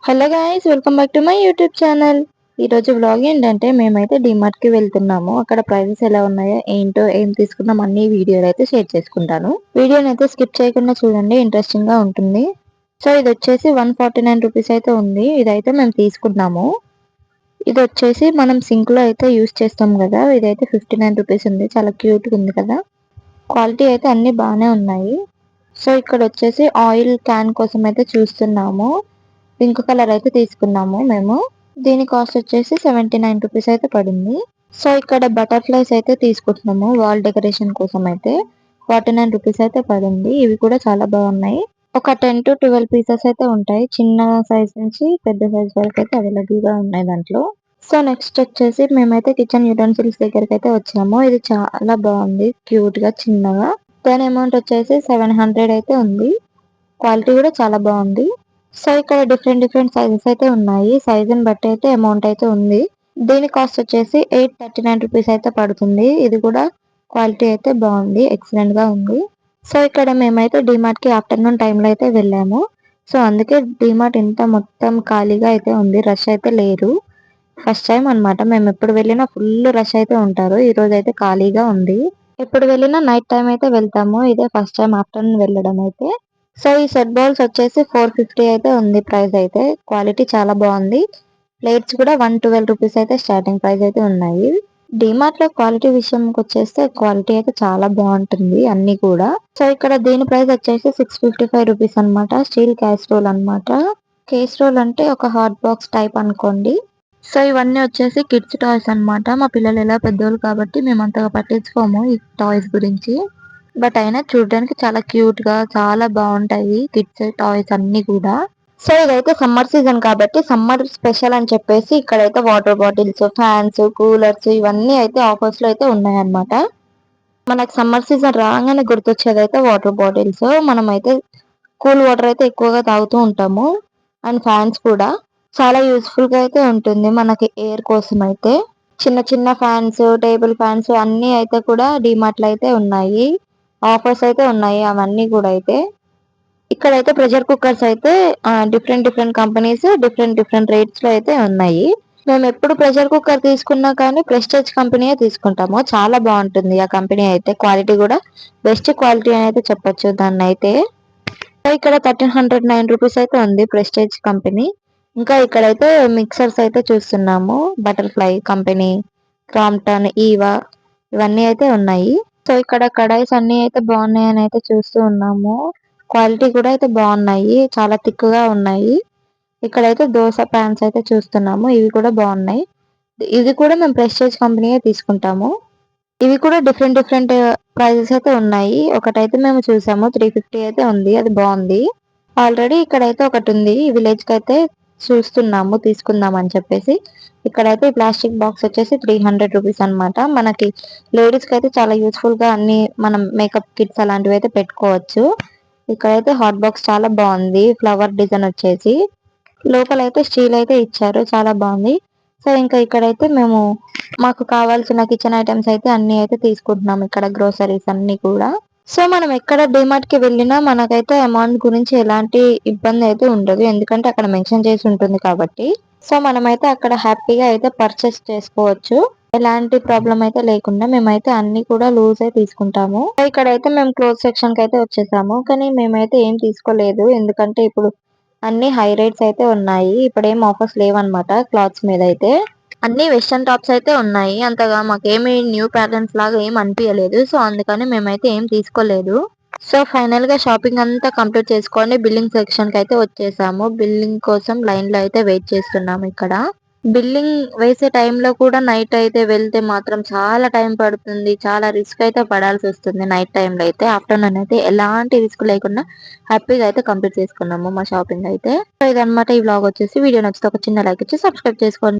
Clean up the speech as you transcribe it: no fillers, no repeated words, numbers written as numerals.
Hello guys, welcome back to my YouTube channel. ఈ రోజు vlog ఏంటంటే మేమైతే డిమార్ట్ కి వెళ్తున్నాము. అక్కడ ప్రైజెస్ ఎలా ఉన్నాయో ఏంటో ఏం తీసుకున్నాం అన్ని వీడియోలు అయితే షేర్ చేసుకుంటాను. వీడియోని అయితే స్కిప్ చేయకుండా చూడండి, ఇంట్రెస్టింగ్ గా ఉంటుంది. సో ఇది వచ్చేసి 149 రూపీస్ అయితే ఉంది. ఇదైతే మేము తీసుకున్నాము. ఇది వచ్చేసి మనం సింక్ లో అయితే యూస్ చేస్తాం కదా. ఇదైతే 59 రూపీస్ ఉంది. చాలా క్యూట్ గా ఉంది కదా. క్వాలిటీ అయితే అన్ని బాగానే ఉన్నాయి. సో ఇక్కడ వచ్చేసి ఆయిల్ క్యాన్ కోసం అయితే చూస్తున్నాము. పింక్ కలర్ అయితే తీసుకున్నాము మేము. దీని కాస్ట్ వచ్చేసి 79 రూపీస్ అయితే పడింది. సో ఇక్కడ బటర్ఫ్లైస్ అయితే తీసుకుంటున్నాము వాల్ డెకరేషన్ కోసం అయితే. 49 రూపీస్ అయితే పడింది. ఇవి కూడా చాలా బాగున్నాయి. ఒక 10 to 12 పీసెస్ అయితే ఉంటాయి. చిన్న సైజ్ నుంచి పెద్ద సైజ్ వరకు అయితే అవైలబుల్ గా ఉన్నాయి దాంట్లో. సో నెక్స్ట్ వచ్చేసి మేమైతే కిచెన్ యూటెన్సిల్స్ దగ్గరికి అయితే వచ్చాము. ఇది చాలా బాగుంది, క్యూట్ గా చిన్నగా. దాని అమౌంట్ వచ్చేసి 700 అయితే ఉంది. క్వాలిటీ కూడా చాలా బాగుంది. సో ఇక్కడ డిఫరెంట్ సైజెస్ అయితే ఉన్నాయి. సైజ్ ని బట్టి అయితే అమౌంట్ అయితే ఉంది. దీని కాస్ట్ వచ్చేసి 839 రూపీస్ అయితే పడుతుంది. ఇది కూడా క్వాలిటీ అయితే బాగుంది, ఎక్సలెంట్ గా ఉంది. సో ఇక్కడ మేమైతే డిమార్ట్ కి ఆఫ్టర్నూన్ టైంలో అయితే వెళ్ళాము. సో అందుకే డిమార్ట్ ఇంత మొత్తం ఖాళీగా అయితే ఉంది, రష్ అయితే లేరు. ఫస్ట్ టైం అన్నమాట, మేము ఎప్పుడు వెళ్ళినా ఫుల్ రష్ అయితే ఉంటారు. ఈ రోజు అయితే ఖాళీగా ఉంది. ఎప్పుడు వెళ్ళినా నైట్ టైం అయితే వెళ్తాము. ఇదే ఫస్ట్ టైం ఆఫ్టర్నూన్ వెళ్ళడం అయితే. సో ఈ సెట్ బౌల్స్ వచ్చేసి 450 అయితే ఉంది ప్రైస్ అయితే. క్వాలిటీ చాలా బాగుంది. ప్లేట్స్ కూడా 112 రూపీస్ అయితే స్టార్టింగ్ ప్రైస్ అయితే ఉన్నాయి. డిమార్ట్ లో క్వాలిటీ విషయంకి వచ్చేస్తే క్వాలిటీ అయితే చాలా బాగుంటుంది అన్ని కూడా. సో ఇక్కడ దీని ప్రైస్ వచ్చేసి 655 రూపీస్ అనమాట. స్టీల్ క్యాస్ట్రోల్ అనమాట. కేస్ట్రోల్ అంటే ఒక హాట్ బాక్స్ టైప్ అనుకోండి. సో ఇవన్నీ వచ్చేసి కిడ్స్ టాయ్స్ అన్నమాట. మా పిల్లలు ఎలా పెద్దోళ్ళు కాబట్టి మేము అంతగా పట్టించుకోము ఈ టాయ్స్ గురించి. బట్ అయినా చూడడానికి చాలా క్యూట్ గా చాలా బాగుంటాయి కిడ్స్ టాయ్స్ అన్ని కూడా. సో ఇదైతే సమ్మర్ సీజన్ కాబట్టి సమ్మర్ స్పెషల్ అని చెప్పేసి ఇక్కడైతే వాటర్ బాటిల్స్, ఫ్యాన్స్, కూలర్స్ ఇవన్నీ అయితే ఆఫర్స్ లో అయితే ఉన్నాయన్నమాట. మనకు సమ్మర్ సీజన్ రాగానే గుర్తొచ్చేది అయితే వాటర్ బాటిల్స్. మనం అయితే కూల్ వాటర్ అయితే ఎక్కువగా తాగుతూ ఉంటాము. అండ్ ఫ్యాన్స్ కూడా చాలా యూస్ఫుల్ గా అయితే ఉంటుంది మనకి ఎయిర్ కోసం అయితే. చిన్న చిన్న ఫ్యాన్స్, టేబుల్ ఫ్యాన్స్ అన్ని అయితే కూడా డిమార్ట్ లో అయితే ఉన్నాయి. ఆఫర్స్ అయితే ఉన్నాయి అవన్నీ కూడా అయితే. ఇక్కడైతే ప్రెషర్ కుక్కర్స్ అయితే డిఫరెంట్ కంపెనీస్ డిఫరెంట్ రేట్స్ లో అయితే ఉన్నాయి. మేము ఎప్పుడు ప్రెషర్ కుక్కర్ తీసుకున్నా కానీ ప్రెస్టేజ్ కంపెనీయే తీసుకుంటాము. చాలా బాగుంటుంది ఆ కంపెనీ అయితే. క్వాలిటీ కూడా బెస్ట్ క్వాలిటీ అని అయితే చెప్పొచ్చు దాన్ని అయితే. ఇక్కడ 1309 రూపీస్ అయితే ఉంది ప్రెస్టేజ్ కంపెనీ. ఇంకా ఇక్కడైతే మిక్సర్స్ అయితే చూస్తున్నాము. బటర్ఫ్లై కంపెనీ, క్రాంప్టన్, ఈవా ఇవన్నీ అయితే ఉన్నాయి. సో ఇక్కడ కడాయిస్ అన్ని అయితే బాగున్నాయి అని అయితే చూస్తూ ఉన్నాము. క్వాలిటీ కూడా అయితే బాగున్నాయి, చాలా థిక్ గా ఉన్నాయి. ఇక్కడైతే దోశ ప్యాన్స్ అయితే చూస్తున్నాము. ఇవి కూడా బాగున్నాయి. ఇది కూడా మేము ప్రెస్టేజ్ కంపెనీయే తీసుకుంటాము. ఇవి కూడా డిఫరెంట్ ప్రైజెస్ అయితే ఉన్నాయి. ఒకటైతే మేము చూసాము 350 అయితే ఉంది, అది బాగుంది. ఆల్రెడీ ఇక్కడైతే ఒకటి ఉంది, విలేజ్ కి అయితే చూస్తున్నాము తీసుకుందాం అని చెప్పేసి. ఇక్కడైతే ఈ ప్లాస్టిక్ బాక్స్ వచ్చేసి 300 రూపీస్ అనమాట. మనకి లేడీస్ కి అయితే చాలా యూస్ఫుల్ గా అన్ని మనం మేకప్ కిట్స్ అలాంటివి అయితే పెట్టుకోవచ్చు. ఇక్కడైతే హాట్ బాక్స్ చాలా బాగుంది, ఫ్లవర్ డిజైన్ వచ్చేసి. లోపల అయితే స్టీల్ అయితే ఇచ్చారు, చాలా బాగుంది. సో ఇంకా ఇక్కడైతే మేము మాకు కావాల్సిన కిచెన్ ఐటమ్స్ అయితే అన్ని అయితే తీసుకుంటున్నాం ఇక్కడ, గ్రోసరీస్ అన్ని కూడా. సో మనం ఎక్కడ డిమార్ట్ కి వెళ్ళినా మనకైతే అమౌంట్ గురించి ఎలాంటి ఇబ్బంది అయితే ఉండదు, ఎందుకంటే అక్కడ మెన్షన్ చేసి ఉంటుంది కాబట్టి. సో మనమైతే అక్కడ హ్యాపీగా అయితే పర్చేస్ చేసుకోవచ్చు, ఎలాంటి ప్రాబ్లం అయితే లేకుండా. మేమైతే అన్ని కూడా లూజ్ అయితే తీసుకుంటాము. ఇక్కడైతే మేము క్లోత్ సెక్షన్ కి అయితే వచ్చేసాము, కానీ మేమైతే ఏం తీసుకోలేదు ఎందుకంటే ఇప్పుడు అన్ని హై రేట్స్ అయితే ఉన్నాయి. ఇప్పుడు ఏం ఆఫర్స్ లేవన్నమాట క్లాత్స్ మీద అయితే. అన్ని వెస్టర్న్ టాప్స్ అయితే ఉన్నాయి, అంతగా మాకేమి న్యూ ప్యాటర్న్స్ లాగా ఏం అనిపించలేదు. సో అందుకని మేమైతే ఏం తీసుకోలేదు. సో ఫైనల్ గా షాపింగ్ అంతా కంప్లీట్ చేసుకొని బిల్లింగ్ సెక్షన్ కి అయితే వచ్చేసాము. బిల్లింగ్ కోసం లైన్ లో అయితే వెయిట్ చేస్తున్నాము ఇక్కడ. బిల్లింగ్ వేసే టైంలో కూడా నైట్ అయితే వెళ్తే మాత్రం చాలా టైం పడుతుంది, చాలా రిస్క్ అయితే పడాల్సి వస్తుంది నైట్ టైంలో అయితే. ఆఫ్టర్నూన్ అయితే ఎలాంటి రిస్క్ లేకుండా హ్యాపీగా అయితే కంప్లీట్ చేసుకున్నాము మా షాపింగ్ అయితే. సో ఇదన్నమాట ఈ వ్లాగ్ వచ్చేసి. వీడియో నచ్చితే ఒక చిన్న లైక్ ఇచ్చి సబ్స్క్రైబ్ చేసుకోండి.